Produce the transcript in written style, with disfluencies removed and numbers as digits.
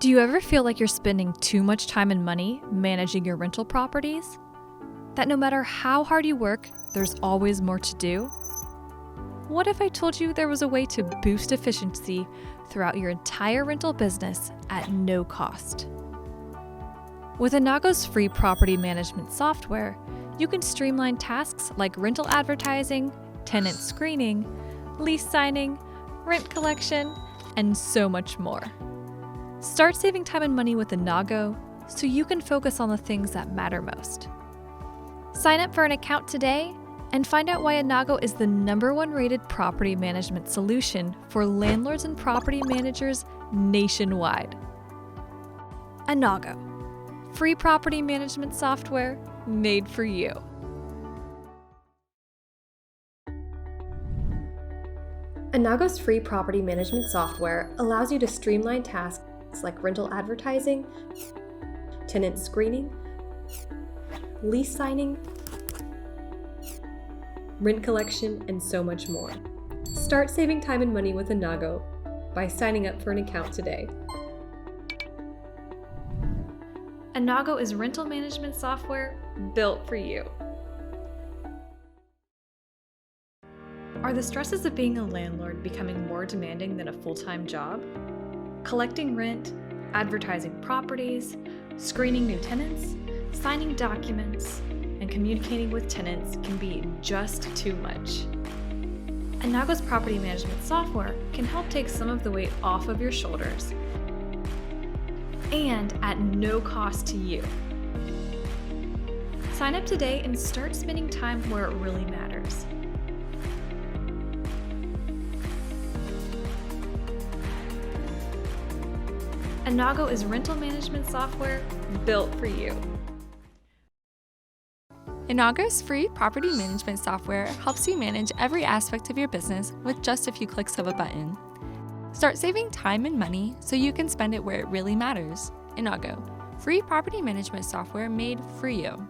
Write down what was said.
Do you ever feel like you're spending too much time and money managing your rental properties? That no matter how hard you work, there's always more to do? What if I told you there was a way to boost efficiency throughout your entire rental business at no cost? With Innago's free property management software, you can streamline tasks like rental advertising, tenant screening, lease signing, rent collection, and so much more. Start saving time and money with Innago so you can focus on the things that matter most. Sign up for an account today and find out why Innago is the #1 rated property management solution for landlords and property managers nationwide. Innago, free property management software made for you. Innago's free property management software allows you to streamline tasks like rental advertising, tenant screening, lease signing, rent collection, and so much more. Start saving time and money with Innago by signing up for an account today. Innago is rental management software built for you. Are the stresses of being a landlord becoming more demanding than a full-time job? Collecting rent, advertising properties, screening new tenants, signing documents, and communicating with tenants can be just too much. Innago's property management software can help take some of the weight off of your shoulders, and at no cost to you. Sign up today and start spending time where it really matters. Innago is rental management software built for you. Innago's free property management software helps you manage every aspect of your business with just a few clicks of a button. Start saving time and money so you can spend it where it really matters. Innago, free property management software made for you.